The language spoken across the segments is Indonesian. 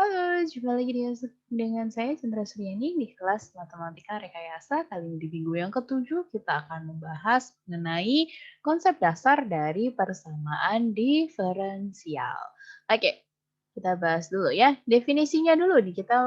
Halo, jumpa lagi dengan saya Chandra Suryani di kelas Matematika Rekayasa. Kali ini di minggu yang ketujuh kita akan membahas mengenai konsep dasar dari persamaan diferensial. Oke, kita bahas dulu ya. Definisinya dulu nih, kita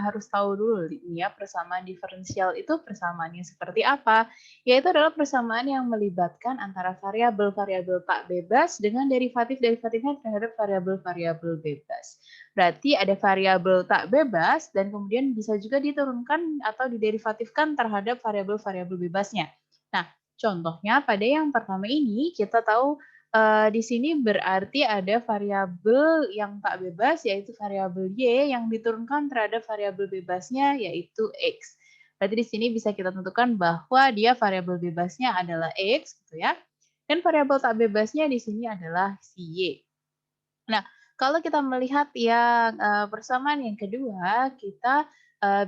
harus tahu dulu nih ya, persamaan diferensial itu persamaannya seperti apa? Yaitu adalah persamaan yang melibatkan antara variabel-variabel tak bebas dengan derivatif-derivatifnya terhadap variabel-variabel bebas. Berarti ada variabel tak bebas dan kemudian bisa juga diturunkan atau diderivatifkan terhadap variabel-variabel bebasnya. Nah, contohnya pada yang pertama ini kita tahu di sini berarti ada variabel yang tak bebas, yaitu variabel Y yang diturunkan terhadap variabel bebasnya, yaitu X. Berarti di sini bisa kita tentukan bahwa dia variabel bebasnya adalah X, gitu ya. Dan variabel tak bebasnya di sini adalah si Y. Nah, kalau kita melihat yang persamaan yang kedua, kita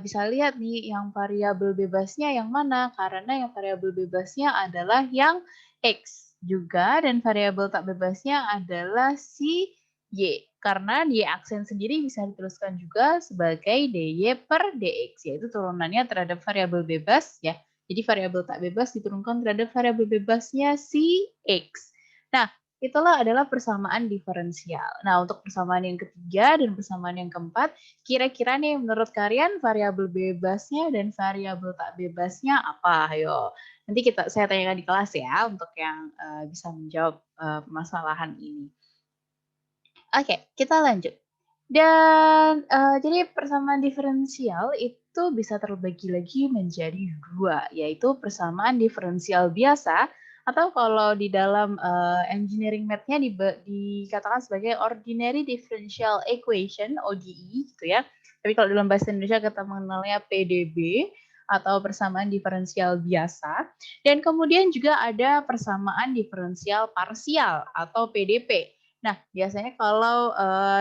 bisa lihat nih yang variabel bebasnya yang mana, karena yang variabel bebasnya adalah yang X juga dan variabel tak bebasnya adalah si Y. Karena Y aksen sendiri bisa dituliskan juga sebagai dy per dx, yaitu turunannya terhadap variabel bebas ya. Jadi variabel tak bebas diturunkan terhadap variabel bebasnya si X. Nah, itulah adalah persamaan diferensial. Nah, untuk persamaan yang ketiga dan persamaan yang keempat, kira-kira nih menurut kalian variabel bebasnya dan variabel tak bebasnya apa? Ayo, nanti saya tanyakan di kelas ya untuk yang bisa menjawab permasalahan ini. Oke, kita lanjut. Dan jadi persamaan diferensial itu bisa terbagi lagi menjadi dua, yaitu persamaan diferensial biasa atau kalau di dalam engineering math-nya dikatakan sebagai ordinary differential equation (ODE) gitu ya. Tapi kalau dalam bahasa Indonesia kita mengenalnya PDB atau persamaan diferensial biasa. Dan kemudian juga ada persamaan diferensial parsial atau PDP. Nah, biasanya kalau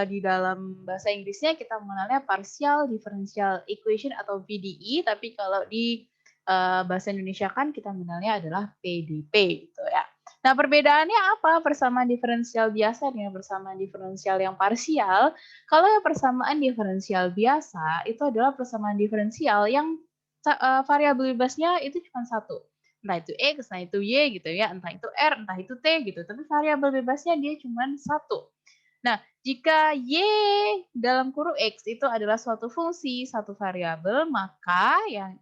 di dalam bahasa Inggrisnya kita mengenalnya partial differential equation atau PDE, tapi kalau di bahasa Indonesia kan kita mengenalnya adalah PDP gitu ya. Nah, perbedaannya apa persamaan diferensial biasa dengan persamaan diferensial yang parsial? Kalau yang persamaan diferensial biasa itu adalah persamaan diferensial yang variabel bebasnya itu cuma satu, entah itu X, entah itu Y gitu ya, entah itu R, entah itu T gitu, tapi variabel bebasnya dia cuma satu. Nah, jika Y dalam kurung X itu adalah suatu fungsi, satu variabel, maka yang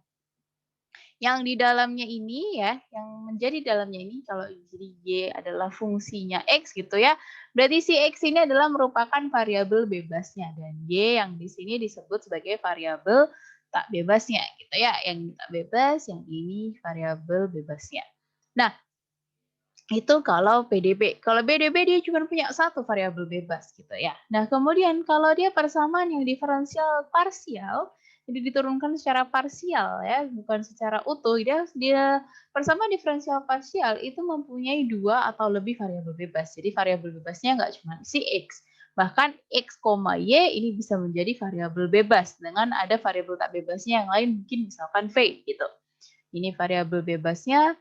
di dalamnya ini ya, yang menjadi dalamnya ini kalau jadi Y adalah fungsinya X gitu ya, berarti si X ini adalah merupakan variabel bebasnya dan Y yang di sini disebut sebagai variabel tak bebasnya gitu ya, yang tak bebas, yang ini variabel bebasnya. Nah, itu kalau PDB. Kalau BDB dia cuma punya satu variabel bebas gitu ya. Nah, kemudian kalau dia persamaan yang diferensial parsial, jadi diturunkan secara parsial ya, bukan secara utuh. Dia persamaan diferensial parsial itu mempunyai dua atau lebih variabel bebas. Jadi variabel bebasnya nggak cuma si X. Bahkan X, Y ini bisa menjadi variabel bebas dengan ada variabel tak bebasnya yang lain mungkin misalkan V gitu. Ini variabel bebasnya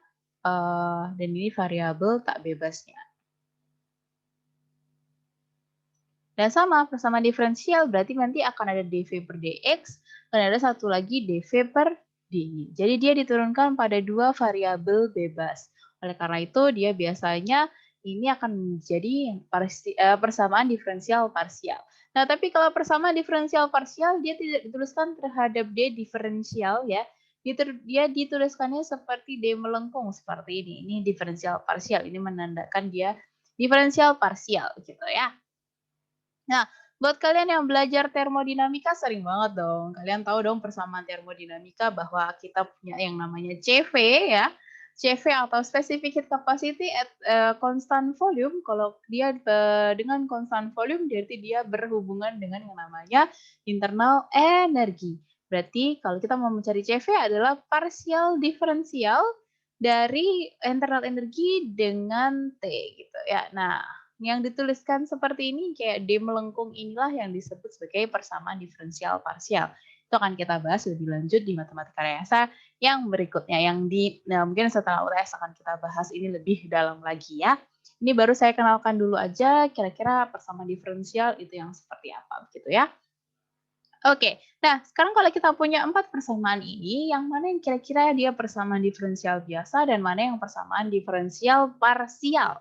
dan ini variabel tak bebasnya. Dan sama, persamaan diferensial berarti nanti akan ada dv per dx, dan ada satu lagi dv per dy. Jadi dia diturunkan pada dua variabel bebas. Oleh karena itu dia biasanya ini akan menjadi persamaan diferensial parsial. Nah, tapi kalau persamaan diferensial parsial dia tidak dituliskan terhadap d diferensial ya. Dia dituliskannya seperti d melengkung seperti ini. Ini diferensial parsial. Ini menandakan dia diferensial parsial gitu ya. Nah, buat kalian yang belajar termodinamika sering banget dong. Kalian tahu dong persamaan termodinamika bahwa kita punya yang namanya CV ya. CV atau specific heat capacity at constant volume. Kalau dia dengan constant volume berarti dia berhubungan dengan yang namanya internal energi. Berarti kalau kita mau mencari CV adalah partial diferensial dari internal energi dengan T gitu ya. Nah, yang dituliskan seperti ini kayak D melengkung inilah yang disebut sebagai persamaan diferensial parsial. Itu akan kita bahas lebih lanjut di matematika rekayasa yang berikutnya. Mungkin setelah UTS akan kita bahas ini lebih dalam lagi ya. Ini baru saya kenalkan dulu aja kira-kira persamaan diferensial itu yang seperti apa gitu ya. Oke, nah sekarang kalau kita punya 4 persamaan ini, yang mana yang kira-kira dia persamaan diferensial biasa dan mana yang persamaan diferensial parsial?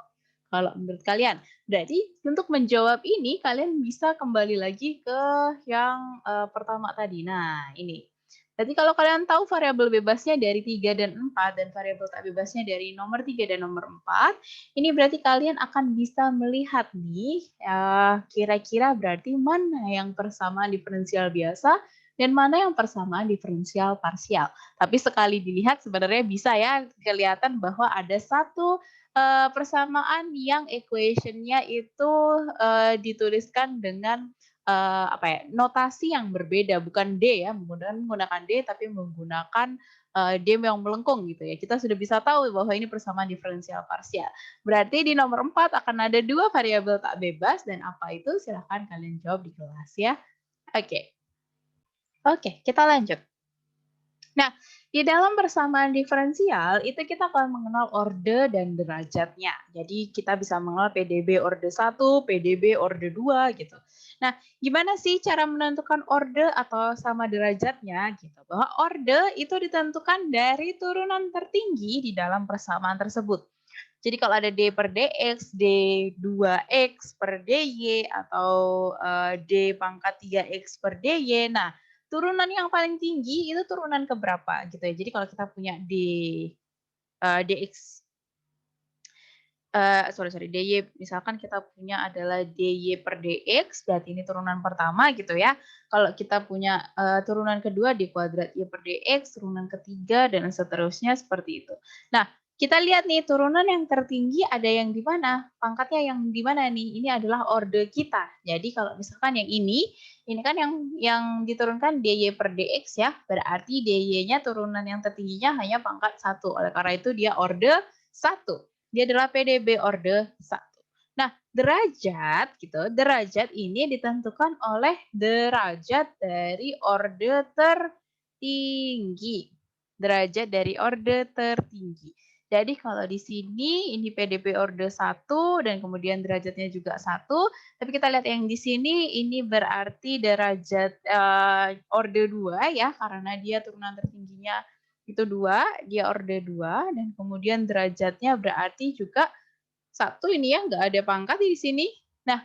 Kalau menurut kalian. Berarti untuk menjawab ini kalian bisa kembali lagi ke yang, pertama tadi. Nah ini, berarti kalau kalian tahu variabel bebasnya dari 3 dan 4 dan variabel tak bebasnya dari nomor 3 dan nomor 4, ini berarti kalian akan bisa melihat nih, kira-kira berarti mana yang persamaan diferensial biasa dan mana yang persamaan diferensial parsial. Tapi sekali dilihat sebenarnya bisa ya kelihatan bahwa ada satu persamaan yang equation-nya itu dituliskan dengan apa ya, notasi yang berbeda, bukan D ya, menggunakan D tapi menggunakan D yang melengkung gitu ya. Kita sudah bisa tahu bahwa ini persamaan diferensial parsial. Berarti di nomor 4 akan ada 2 variabel tak bebas dan apa itu? Silahkan kalian jawab di kelas ya. Oke. Oke, kita lanjut. Nah, di dalam persamaan diferensial itu kita akan mengenal orde dan derajatnya. Jadi kita bisa mengenal PDB orde 1, PDB orde 2 gitu. Nah, gimana sih cara menentukan orde atau sama derajatnya gitu? Bahwa orde itu ditentukan dari turunan tertinggi di dalam persamaan tersebut. Jadi kalau ada D per DX, D2X per DY, atau D pangkat 3X per DY, nah turunan yang paling tinggi itu turunan ke berapa gitu ya. Jadi kalau kita punya DX, DY, misalkan kita punya adalah DY per DX, berarti ini turunan pertama gitu ya. Kalau kita punya turunan kedua D kuadrat Y per DX, turunan ketiga, dan seterusnya seperti itu. Nah, kita lihat nih turunan yang tertinggi ada yang di mana? Pangkatnya yang di mana nih? Ini adalah orde kita. Jadi kalau misalkan yang ini kan yang diturunkan DY per DX ya, berarti DY-nya turunan yang tertingginya hanya pangkat 1. Oleh karena itu dia orde 1. Dia adalah PDB orde 1. Nah, derajat gitu, derajat ini ditentukan oleh derajat dari orde tertinggi. Derajat dari orde tertinggi. Jadi kalau di sini ini PDB orde 1 dan kemudian derajatnya juga 1, tapi kita lihat yang di sini ini berarti derajat orde 2 ya, karena dia turunan tertingginya itu 2, dia orde 2, dan kemudian derajatnya berarti juga 1 ini ya, nggak ada pangkat di sini. Nah,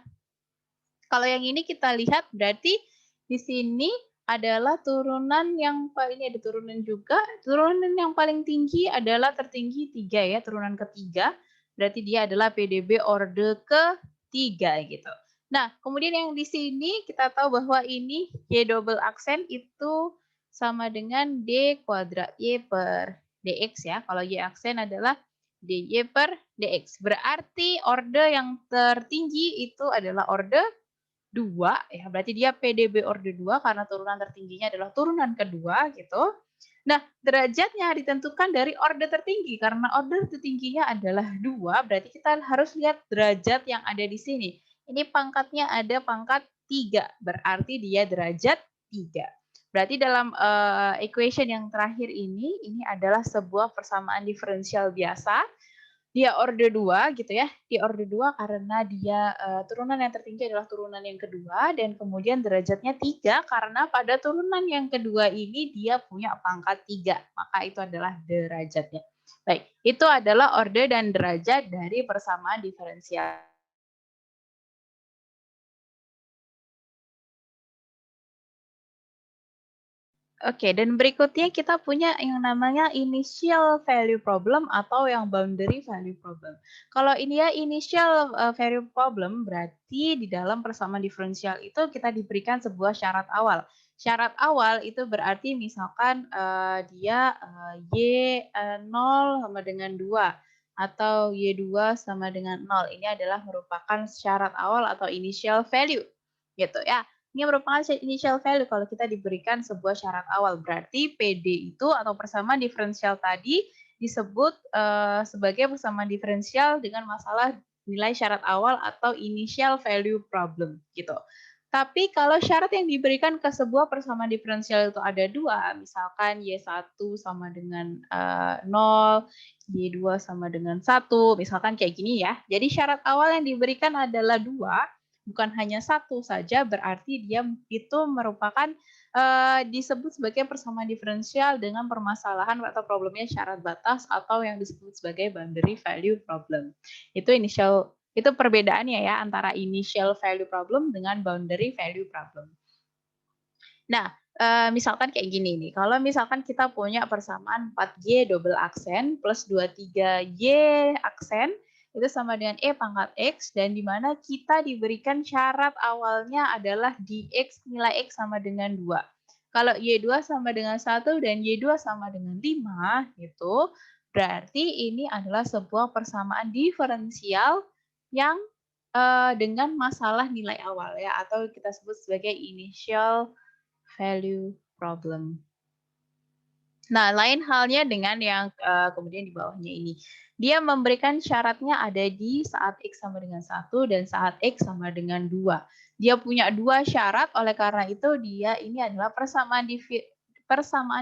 kalau yang ini kita lihat berarti di sini adalah turunan yang ini ada turunan juga. Turunan yang paling tinggi adalah tertinggi 3 ya, turunan ketiga. Berarti dia adalah PDB orde ketiga gitu. Nah, kemudian yang di sini kita tahu bahwa ini Y double aksen itu sama dengan D kuadrat Y per DX ya. Kalau Y aksen adalah DY per DX. Berarti orde yang tertinggi itu adalah orde 2 ya, berarti dia PDB orde 2 karena turunan tertingginya adalah turunan kedua gitu. Nah, derajatnya ditentukan dari orde tertinggi karena orde tertingginya adalah 2, berarti kita harus lihat derajat yang ada di sini. Ini pangkatnya ada pangkat 3, berarti dia derajat 3. Berarti dalam equation yang terakhir ini adalah sebuah persamaan diferensial biasa. Dia orde 2 gitu ya, di orde 2 karena dia turunan yang tertinggi adalah turunan yang kedua dan kemudian derajatnya 3 karena pada turunan yang kedua ini dia punya pangkat 3, maka itu adalah derajatnya. Baik, itu adalah orde dan derajat dari persamaan diferensial. Oke, dan berikutnya kita punya yang namanya initial value problem atau yang boundary value problem. Kalau ini ya initial value problem berarti di dalam persamaan diferensial itu kita diberikan sebuah syarat awal. Syarat awal itu berarti misalkan dia Y0 sama dengan 2 atau Y2 sama dengan 0. Ini adalah merupakan syarat awal atau initial value gitu ya. Ini merupakan initial value kalau kita diberikan sebuah syarat awal. Berarti PD itu atau persamaan diferensial tadi disebut sebagai persamaan diferensial dengan masalah nilai syarat awal atau initial value problem gitu. Tapi kalau syarat yang diberikan ke sebuah persamaan diferensial itu ada 2, misalkan Y1 sama dengan 0, Y2 sama dengan 1, misalkan kayak gini ya. Jadi syarat awal yang diberikan adalah 2, bukan hanya satu saja, berarti dia itu merupakan disebut sebagai persamaan diferensial dengan permasalahan atau problemnya syarat batas atau yang disebut sebagai boundary value problem. Itu perbedaannya ya antara initial value problem dengan boundary value problem. Nah, misalkan kayak gini nih, kalau misalkan kita punya persamaan 4Y double aksen plus 23Y aksen, itu sama dengan E pangkat X, dan di mana kita diberikan syarat awalnya adalah dx nilai X sama dengan 2. Kalau Y2 sama dengan 1 dan Y2 sama dengan 5, gitu, berarti ini adalah sebuah persamaan diferensial yang dengan masalah nilai awal ya, atau kita sebut sebagai initial value problem. Nah, lain halnya dengan yang kemudian di bawahnya ini. Dia memberikan syaratnya ada di saat X sama dengan 1 dan saat X sama dengan 2. Dia punya dua syarat, oleh karena itu dia ini adalah persamaan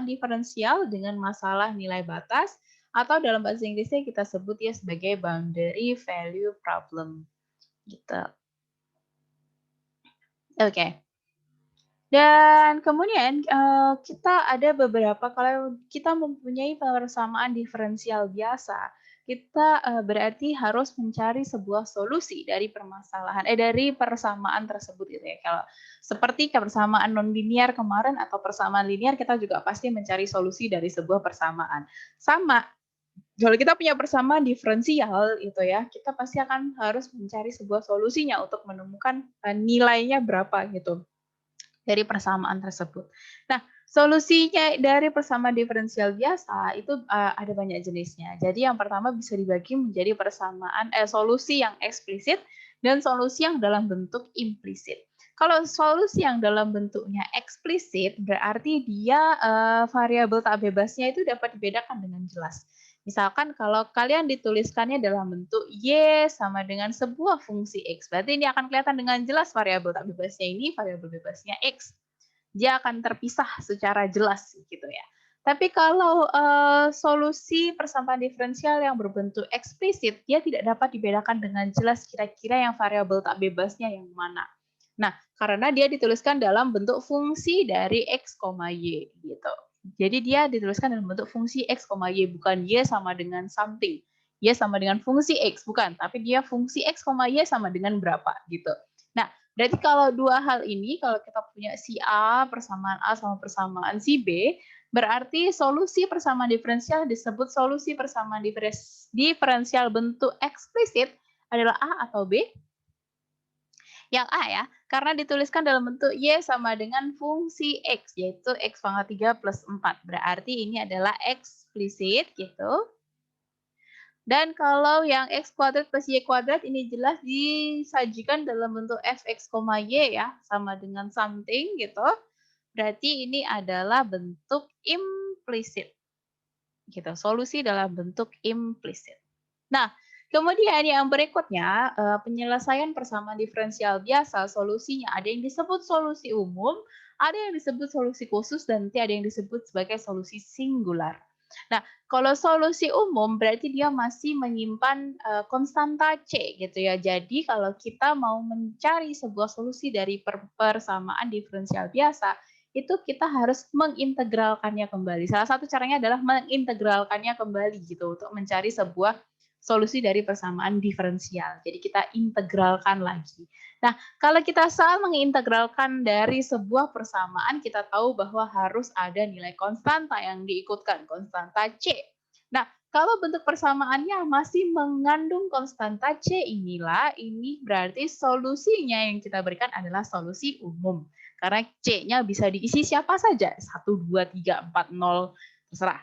diferensial dengan masalah nilai batas, atau dalam bahasa Inggrisnya kita sebut ya sebagai boundary value problem. Gitu. Oke. Dan kemudian kita ada beberapa, kalau kita mempunyai persamaan diferensial biasa, kita berarti harus mencari sebuah solusi dari dari persamaan tersebut gitu ya. Kalau seperti persamaan nonlinier kemarin atau persamaan linier, kita juga pasti mencari solusi dari sebuah persamaan. Sama, kalau kita punya persamaan diferensial itu ya, kita pasti akan harus mencari sebuah solusinya untuk menemukan nilainya berapa gitu dari persamaan tersebut. Nah, solusinya dari persamaan diferensial biasa itu ada banyak jenisnya. Jadi yang pertama bisa dibagi menjadi solusi yang eksplisit dan solusi yang dalam bentuk implisit. Kalau solusi yang dalam bentuknya eksplisit berarti dia variabel tak bebasnya itu dapat dibedakan dengan jelas. Misalkan kalau kalian dituliskannya dalam bentuk Y sama dengan sebuah fungsi X, berarti ini akan kelihatan dengan jelas variabel tak bebasnya ini, variabel bebasnya X. Dia akan terpisah secara jelas gitu ya. Tapi kalau solusi persamaan diferensial yang berbentuk eksplisit, dia tidak dapat dibedakan dengan jelas kira-kira yang variabel tak bebasnya yang mana. Nah, karena dia dituliskan dalam bentuk fungsi dari X, Y gitu. Jadi dia dituliskan dalam bentuk fungsi X, Y, bukan Y sama dengan something. Y sama dengan fungsi X, bukan. Tapi dia fungsi X, Y sama dengan berapa gitu. Nah, berarti kalau dua hal ini, kalau kita punya si A, persamaan A sama persamaan si B, berarti solusi persamaan diferensial disebut solusi persamaan diferensial bentuk eksplisit adalah A atau B? Yang A ya, karena dituliskan dalam bentuk Y sama dengan fungsi X, yaitu X pangkat 3 plus 4. Berarti ini adalah eksplisit gitu. Dan kalau yang X kuadrat plus Y kuadrat ini jelas disajikan dalam bentuk Fx, Y ya, sama dengan something gitu. Berarti ini adalah bentuk implisit. Gitu, solusi dalam bentuk implisit. Nah, kemudian yang berikutnya, penyelesaian persamaan diferensial biasa, solusinya ada yang disebut solusi umum, ada yang disebut solusi khusus, dan nanti ada yang disebut sebagai solusi singular. Nah, kalau solusi umum berarti dia masih menyimpan konstanta C gitu ya. Jadi kalau kita mau mencari sebuah solusi dari persamaan diferensial biasa, itu kita harus mengintegralkannya kembali. Salah satu caranya adalah mengintegralkannya kembali gitu untuk mencari sebuah solusi dari persamaan diferensial. Jadi kita integralkan lagi. Nah, kalau kita saat mengintegralkan dari sebuah persamaan, kita tahu bahwa harus ada nilai konstanta yang diikutkan, konstanta C. Nah, kalau bentuk persamaannya masih mengandung konstanta C inilah, ini berarti solusinya yang kita berikan adalah solusi umum. Karena C-nya bisa diisi siapa saja, 1, 2, 3, 4, 0, terserah.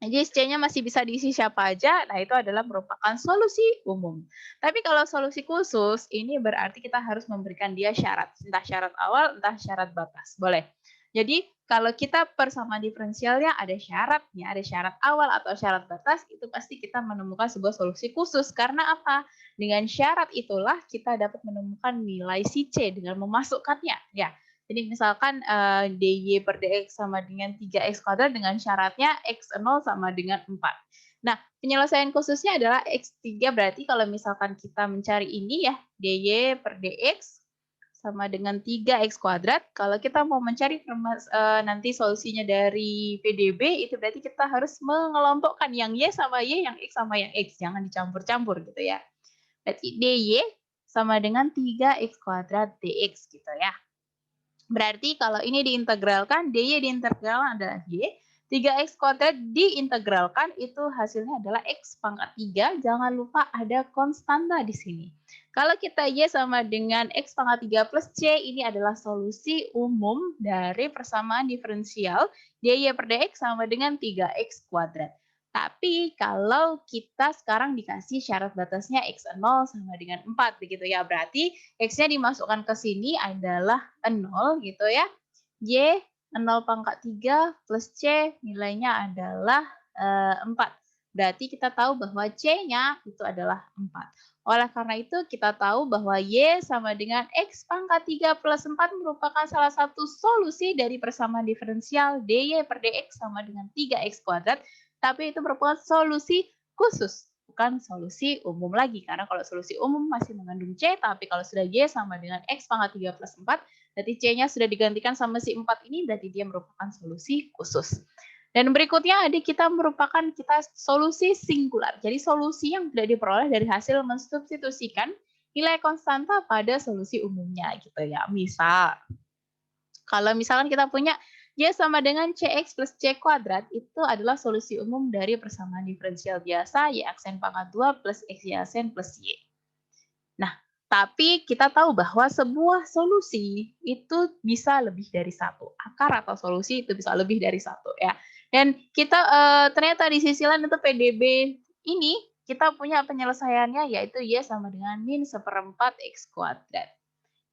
Jadi C-nya masih bisa diisi siapa aja, nah itu adalah merupakan solusi umum. Tapi kalau solusi khusus, ini berarti kita harus memberikan dia syarat. Entah syarat awal, entah syarat batas. Boleh. Jadi kalau kita persamaan diferensialnya ada syaratnya, ada syarat awal atau syarat batas, itu pasti kita menemukan sebuah solusi khusus. Karena apa? Dengan syarat itulah kita dapat menemukan nilai si C dengan memasukkannya. Ya. Jadi misalkan dy per dx sama dengan 3x kuadrat dengan syaratnya x0 sama dengan 4. Nah, penyelesaian khususnya adalah X3 berarti kalau misalkan kita mencari ini ya, dy per dx sama dengan 3x kuadrat. Kalau kita mau mencari nanti solusinya dari PDB, itu berarti kita harus mengelompokkan yang y sama y, yang x sama yang x. Jangan dicampur-campur gitu ya. Berarti dy sama dengan 3x kuadrat dx gitu ya. Berarti kalau ini diintegralkan, dy diintegralkan adalah y, 3x kuadrat diintegralkan itu hasilnya adalah x pangkat 3. Jangan lupa ada konstanta di sini. Kalau kita y sama dengan x pangkat 3 plus c, ini adalah solusi umum dari persamaan diferensial dy per dx sama dengan 3x kuadrat. Tapi kalau kita sekarang dikasih syarat batasnya x0 sama dengan 4 begitu ya. Berarti x-nya dimasukkan ke sini adalah 0 gitu ya. Y 0 pangkat 3 plus C nilainya adalah 4. Berarti kita tahu bahwa C-nya itu adalah 4. Oleh karena itu kita tahu bahwa Y sama dengan X pangkat 3 plus 4 merupakan salah satu solusi dari persamaan diferensial dy per dx sama dengan 3x kuadrat. Tapi itu merupakan solusi khusus, bukan solusi umum lagi. Karena kalau solusi umum masih mengandung C, tapi kalau sudah Y sama dengan X pangkat 3 plus 4, berarti C-nya sudah digantikan sama si 4 ini, berarti dia merupakan solusi khusus. Dan berikutnya adik kita solusi singular. Jadi solusi yang tidak diperoleh dari hasil mensubstitusikan nilai konstanta pada solusi umumnya gitu ya. Misal, kalau misalkan kita punya Y sama dengan CX plus C kuadrat, itu adalah solusi umum dari persamaan diferensial biasa Y aksen pangkat 2 plus X Y aksen plus Y. Nah, tapi kita tahu bahwa sebuah solusi itu bisa lebih dari satu. Akar atau solusi itu bisa lebih dari satu ya. Dan kita ternyata di sisi lain itu PDB ini kita punya penyelesaiannya yaitu Y sama dengan min seperempat X kuadrat.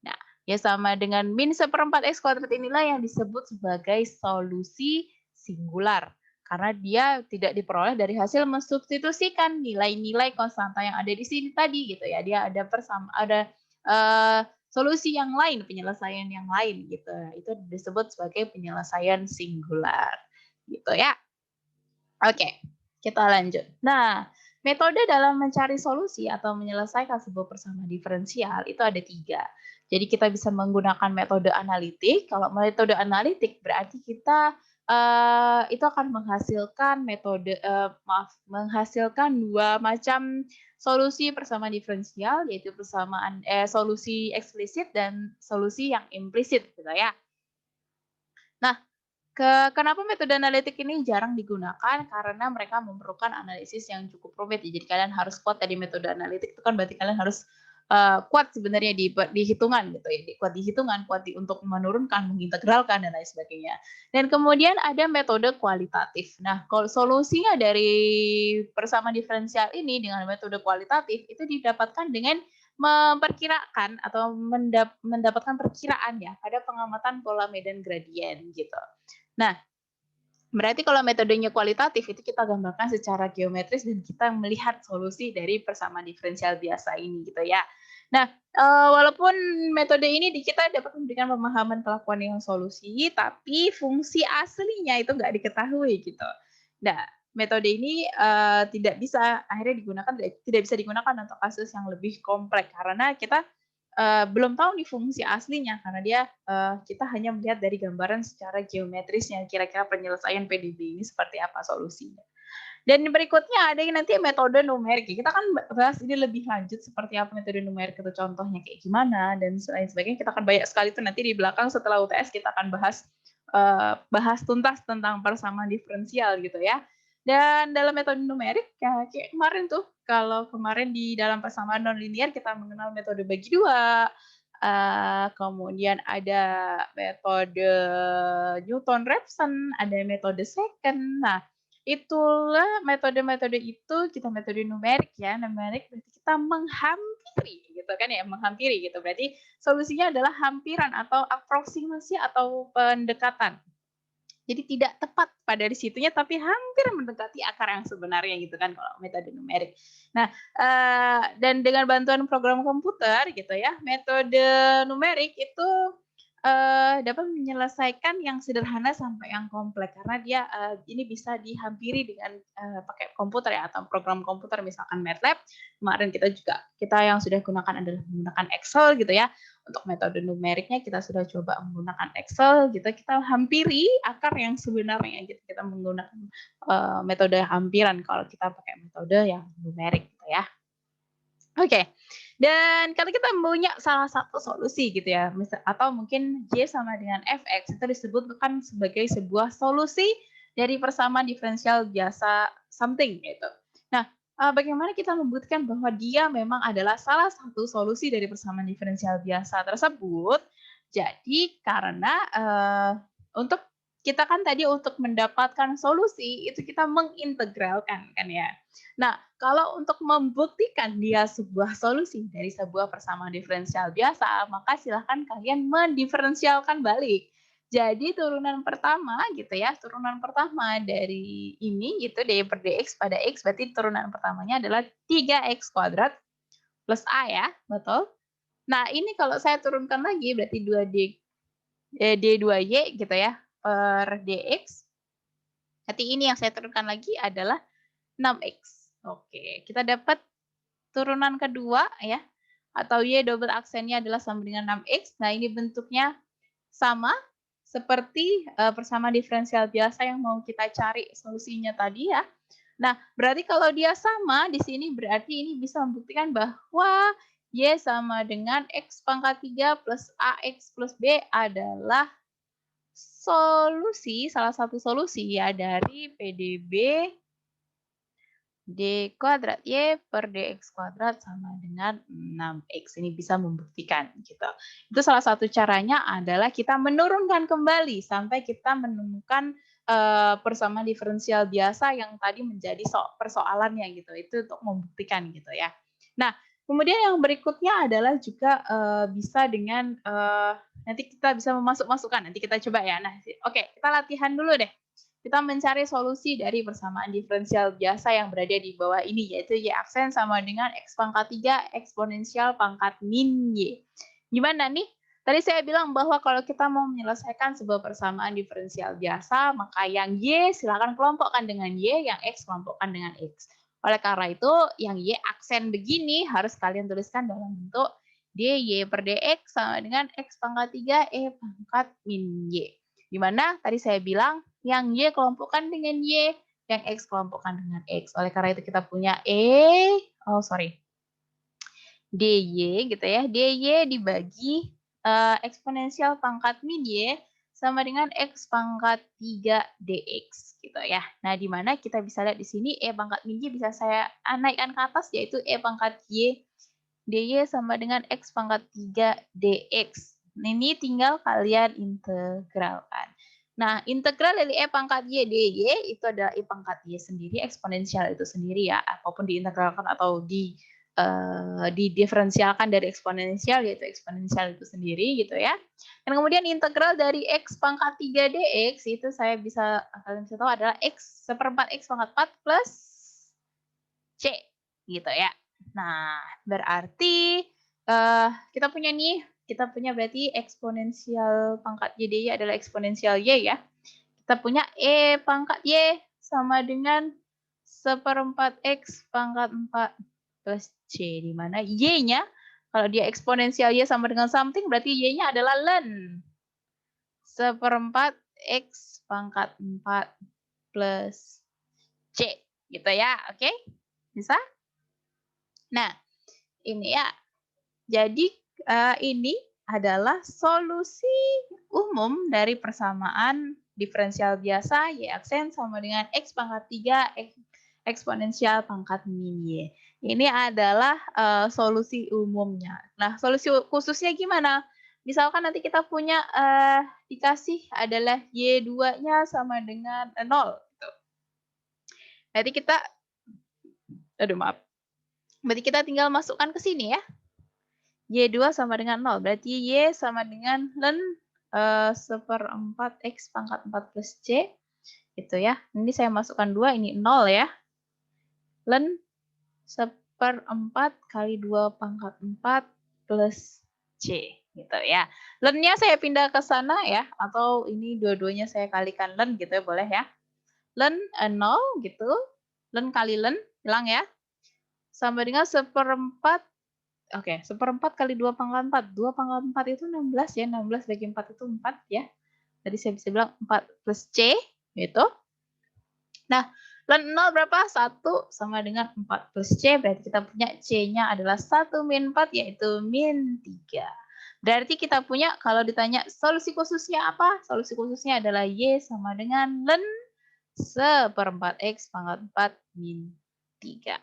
Nah, Y sama dengan min seperempat X kuadrat inilah yang disebut sebagai solusi singular. Karena dia tidak diperoleh dari hasil mensubstitusikan nilai-nilai konstanta yang ada di sini tadi gitu ya. Dia ada solusi yang lain, penyelesaian yang lain gitu. Itu disebut sebagai penyelesaian singular. Gitu ya. Oke, kita lanjut. Nah, metode dalam mencari solusi atau menyelesaikan sebuah persamaan diferensial itu ada 3. Jadi kita bisa menggunakan metode analitik. Kalau metode analitik berarti kita itu akan menghasilkan 2 macam solusi persamaan diferensial, yaitu solusi eksplisit dan solusi yang implisit gitu ya. Nah, kenapa metode analitik ini jarang digunakan? Karena mereka memerlukan analisis yang cukup rumit. Jadi kalian harus kuat tadi metode analitik itu kan berarti kalian harus kuat sebenarnya di hitungan gitu ya. Kuat di hitungan, untuk menurunkan, mengintegralkan dan lain sebagainya. Dan kemudian ada metode kualitatif. Nah, kalau solusinya dari persamaan diferensial ini dengan metode kualitatif itu didapatkan dengan memperkirakan atau mendapatkan perkiraan ya pada pengamatan pola medan gradien gitu. Nah, berarti kalau metodenya kualitatif itu kita gambarkan secara geometris dan kita melihat solusi dari persamaan diferensial biasa ini gitu ya. Nah, walaupun metode ini kita dapat memberikan pemahaman kelakuan yang solusi, tapi fungsi aslinya itu nggak diketahui gitu. Nah, metode ini tidak bisa digunakan untuk kasus yang lebih kompleks karena kita belum tahu nih fungsi aslinya karena dia kita hanya melihat dari gambaran secara geometrisnya kira-kira penyelesaian PDB ini seperti apa solusinya. Dan berikutnya ada yang nanti metode numerik. Kita kan bahas ini lebih lanjut seperti apa metode numerik itu contohnya kayak gimana dan lain sebagainya. Kita akan banyak sekali itu nanti di belakang setelah UTS kita akan bahas tuntas tentang persamaan diferensial gitu ya. Dan dalam metode numerik kayak kemarin tuh, kalau kemarin di dalam persamaan nonlinear kita mengenal metode bagi dua, kemudian ada metode Newton-Raphson, ada metode second. Nah, itulah metode-metode itu kita metode numerik ya. Numerik berarti kita menghampiri gitu kan ya, menghampiri gitu. Berarti solusinya adalah hampiran atau aproksimasi atau pendekatan. Jadi tidak tepat pada di situnya, tapi hampir mendekati akar yang sebenarnya gitu kan kalau metode numerik. Nah, dan dengan bantuan program komputer gitu ya, metode numerik itu dapat menyelesaikan yang sederhana sampai yang kompleks karena dia, ini bisa dihampiri dengan, pakai komputer ya atau program komputer misalkan MATLAB. Kemarin kita yang sudah gunakan adalah menggunakan Excel gitu ya. Untuk metode numeriknya kita sudah coba menggunakan Excel gitu, kita hampiri akar yang sebenarnya gitu, kita menggunakan, metode hampiran kalau kita pakai metode yang numerik gitu ya. Oke, dan kalau kita punya salah satu solusi gitu ya, atau mungkin Y sama dengan Fx itu disebutkan sebagai sebuah solusi dari persamaan diferensial biasa something gitu. Nah, bagaimana kita membuktikan bahwa dia memang adalah salah satu solusi dari persamaan diferensial biasa tersebut? Jadi karena untuk kita kan tadi untuk mendapatkan solusi itu kita mengintegralkan kan ya. Nah, kalau untuk membuktikan dia sebuah solusi dari sebuah persamaan diferensial biasa, maka silahkan kalian mendiferensialkan balik. Jadi turunan pertama gitu ya, turunan pertama dari ini itu dy per dx pada x, berarti turunan pertamanya adalah 3x kuadrat plus a ya, betul? Nah, ini kalau saya turunkan lagi berarti d2y gitu ya, per dx. Berarti ini yang saya turunkan lagi adalah 6x. Oke, kita dapat turunan kedua ya, atau y double aksennya adalah sama dengan 6x. Nah, ini bentuknya sama seperti persamaan diferensial biasa yang mau kita cari solusinya tadi ya. Nah, berarti kalau dia sama di sini berarti ini bisa membuktikan bahwa y sama dengan x pangkat 3 plus ax plus b adalah solusi, salah satu solusi ya dari PDB d kuadrat y per dx kuadrat sama dengan 6x. Ini bisa membuktikan gitu. Itu salah satu caranya adalah kita menurunkan kembali sampai kita menemukan persamaan diferensial biasa yang tadi menjadi persoalannya gitu. Itu untuk membuktikan gitu ya. Nah, kemudian yang berikutnya adalah juga bisa dengan nanti kita bisa memasuk-masukkan. Nanti kita coba ya. Nah, oke, kita latihan dulu deh. Kita mencari solusi dari persamaan diferensial biasa yang berada di bawah ini, yaitu y aksen sama dengan x pangkat 3 eksponensial pangkat min y. Gimana nih? Tadi saya bilang bahwa kalau kita mau menyelesaikan sebuah persamaan diferensial biasa, maka yang y silakan kelompokkan dengan y, yang x kelompokkan dengan x. Oleh karena itu, yang y aksen begini harus kalian tuliskan dalam bentuk dy per dx sama dengan x pangkat 3 e pangkat min y. Dimana tadi saya bilang yang y kelompokkan dengan y, yang x kelompokkan dengan x. Oleh karena itu kita punya dy gitu ya, dy dibagi eksponensial pangkat min y sama dengan x pangkat 3 dx gitu ya. Nah, di mana kita bisa lihat di sini e pangkat min y bisa saya naikkan ke atas yaitu e pangkat y dy sama dengan x pangkat 3 dx. Ini tinggal kalian integralkan. Nah, integral dari e pangkat y dy itu adalah e pangkat y sendiri, eksponensial itu sendiri ya, apapun diintegralkan atau didiferensialkan dari eksponensial, yaitu eksponensial itu sendiri gitu ya. Dan kemudian integral dari x pangkat 3 dx itu kalian bisa tahu adalah x seperempat x pangkat 4 plus c gitu ya. Nah, berarti kita punya berarti eksponensial pangkat y dy adalah eksponensial y ya. Kita punya e pangkat y sama dengan seperempat x pangkat 4 plus c, di mana y-nya kalau dia eksponensial y sama dengan something berarti y-nya adalah ln seperempat x pangkat 4 plus c gitu ya. Oke? Bisa? Nah, ini ya. Jadi ini adalah solusi umum dari persamaan diferensial biasa y aksen sama dengan x pangkat 3 eksponensial pangkat min y. Ini adalah solusi umumnya. Nah, solusi khususnya gimana? Misalkan nanti kita punya dikasih adalah y2-nya sama dengan 0 gitu. Berarti kita tinggal masukkan ke sini ya. Y2 sama dengan 0. Berarti Y sama dengan ln seperempat X pangkat 4 plus C. Gitu ya. Ini saya masukkan 2, ini 0 ya. Ln seperempat kali 2 pangkat 4 plus C. gitu ya. Len-nya saya pindah ke sana ya, atau ini dua-duanya saya kalikan len gitu ya, boleh ya. Len 0 gitu, len kali len, hilang ya. Sama dengan 1/4, oke, 1/4 kali 2 pangkat 4. 2 pangkat 4 itu 16 ya, 16 bagi 4 itu 4 ya. Tadi saya bisa bilang 4 plus C, gitu. Nah, len 0 berapa? 1 sama dengan 4 plus C, berarti kita punya C-nya adalah 1 min 4, yaitu min 3. Berarti kita punya, kalau ditanya solusi khususnya apa? Solusi khususnya adalah Y sama dengan len 1/4 X pangkat 4 min 3.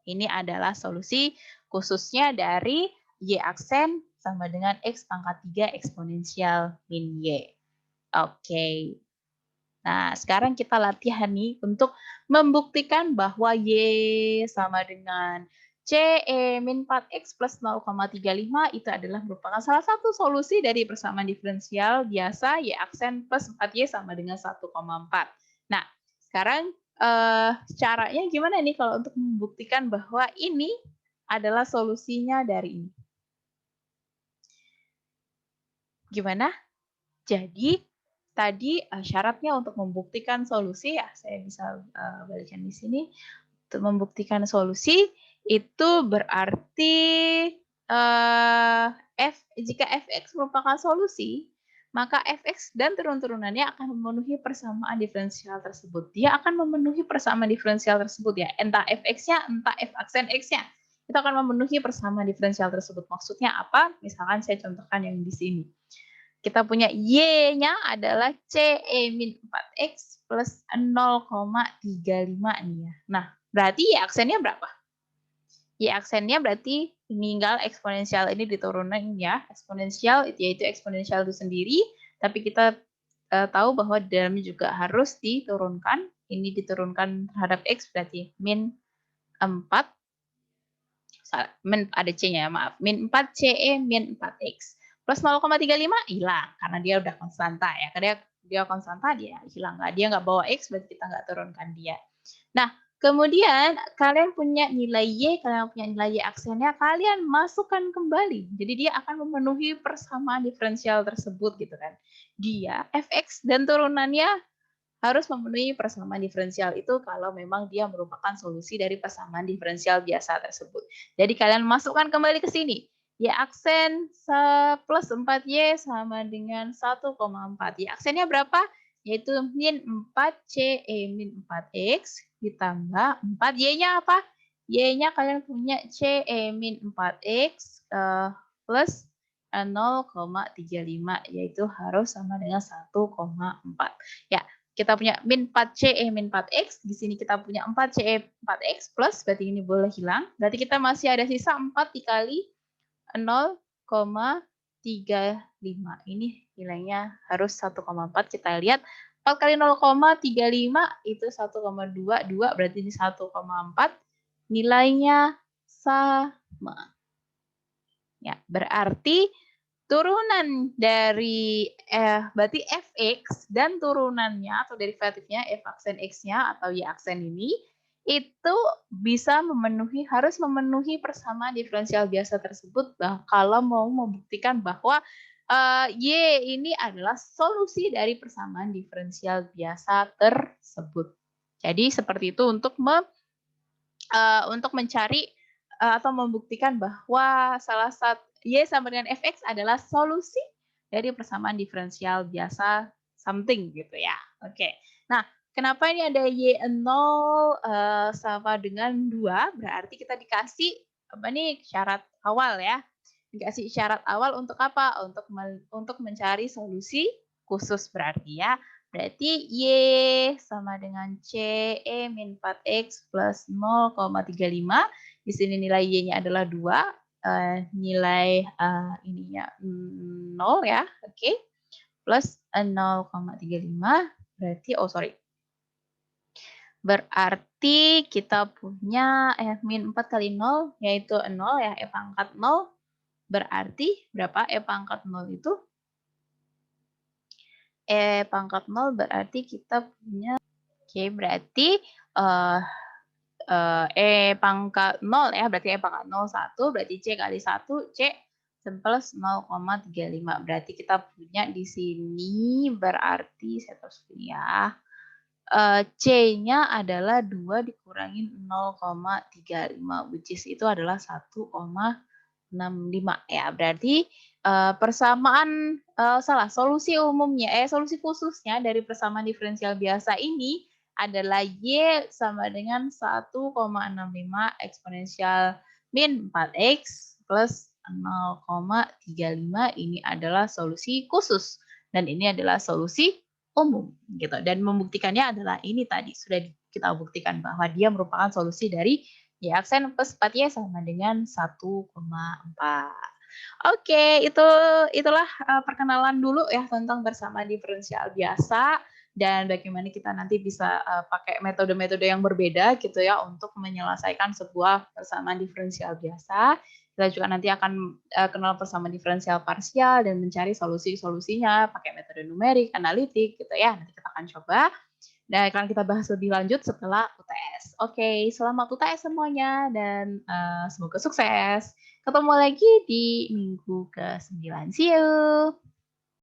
Ini adalah solusi khususnya dari Y aksen sama dengan X pangkat 3 eksponensial min Y. Oke. Nah, sekarang kita latihan nih untuk membuktikan bahwa Y sama dengan CE min 4X plus 0,35 itu adalah merupakan salah satu solusi dari persamaan diferensial biasa Y aksen plus 4Y sama dengan 1,4. Nah, sekarang caranya gimana nih kalau untuk membuktikan bahwa ini adalah solusinya dari ini? Gimana? Jadi, tadi syaratnya untuk membuktikan solusi ya, saya bisa balikan di sini. Untuk membuktikan solusi itu berarti jika fx merupakan solusi, maka fx dan turun-turunannya akan memenuhi persamaan diferensial tersebut. Dia akan memenuhi persamaan diferensial tersebut ya, entah fx-nya, entah f aksen x-nya. Itu akan memenuhi persamaan diferensial tersebut. Maksudnya apa? Misalkan saya contohkan yang di sini. Kita punya Y-nya adalah CE min 4X plus 0,35 nih ya. Nah, berarti Y aksennya berapa? Y aksennya berarti tinggal eksponensial ini diturunin ya. Eksponensial yaitu eksponensial itu sendiri, tapi kita tahu bahwa di dalamnya juga harus diturunkan. Ini diturunkan terhadap X berarti min 4. Ada C-nya ya, maaf. Min 4 CE min 4X. Plus 0,35 hilang karena dia udah konstanta ya. Karena dia konstanta, dia hilang. Dia nggak bawa X, berarti kita nggak turunkan dia. Nah, kemudian kalian punya nilai Y, kalian punya nilai Y aksennya, kalian masukkan kembali. Jadi dia akan memenuhi persamaan diferensial tersebut gitu kan. Dia, Fx dan turunannya harus memenuhi persamaan diferensial itu kalau memang dia merupakan solusi dari persamaan diferensial biasa tersebut. Jadi kalian masukkan kembali ke sini. Y aksen plus 4Y sama dengan 1,4. Y aksennya berapa? Yaitu min 4C min 4X ditambah 4. Y-nya apa? Y-nya kalian punya C min 4X plus 0,35, yaitu harus sama dengan 1,4. Ya, kita punya min 4CE min 4X, di sini kita punya 4CE 4X plus, berarti ini boleh hilang. Berarti kita masih ada sisa 4 dikali 0,35. Ini nilainya harus 1,4. Kita lihat 4 kali 0,35 itu 1,22, berarti ini 1,4. Nilainya sama. Ya, berarti turunan dari berarti fx dan turunannya atau derivatifnya f aksen x-nya atau y aksen ini itu bisa harus memenuhi persamaan diferensial biasa tersebut kalau mau membuktikan bahwa y ini adalah solusi dari persamaan diferensial biasa tersebut. Jadi seperti itu untuk mencari atau membuktikan bahwa salah satu Y sama dengan Fx adalah solusi dari persamaan diferensial biasa something gitu ya. Oke. Nah, kenapa ini ada Y0 sama dengan 2? Berarti kita dikasih apa nih syarat awal ya. Dikasih syarat awal untuk apa? Untuk mencari solusi khusus berarti ya. Berarti Y sama dengan CE min 4X plus 0,35. Di sini nilai Y-nya adalah 2. Nilai ininya 0 ya. Oke. Plus 0,35. Berarti, berarti kita punya min 4 kali 0, yaitu 0 ya. E pangkat 0. Berarti berapa E pangkat 0 itu? E pangkat 0 berarti kita punya, oke, berarti E pangkat 0 ya, berarti E pangkat 0 1, berarti C kali 1, C plus 0,35. Berarti kita punya di sini berarti saya terus ya. C-nya adalah 2 dikurangin 0,35 which is itu adalah 1,65 ya. Berarti persamaan solusi umumnya solusi khususnya dari persamaan diferensial biasa ini adalah Y sama dengan 1,65 eksponensial min 4X plus 0,35 ini adalah solusi khusus dan ini adalah solusi umum gitu. Dan membuktikannya adalah ini tadi sudah kita buktikan bahwa dia merupakan solusi dari Y aksen plus 4Y sama dengan 1,4. Oke, itulah perkenalan dulu ya tentang persamaan diferensial biasa dan bagaimana kita nanti bisa pakai metode-metode yang berbeda gitu ya untuk menyelesaikan sebuah persamaan diferensial biasa. Kita juga nanti akan kenal persamaan diferensial parsial dan mencari solusi-solusinya pakai metode numerik, analitik gitu ya. Nanti kita akan coba. Dan akan kita bahas lebih lanjut setelah UTS. Oke, selamat UTS semuanya dan semoga sukses. Ketemu lagi di minggu ke-9. See you.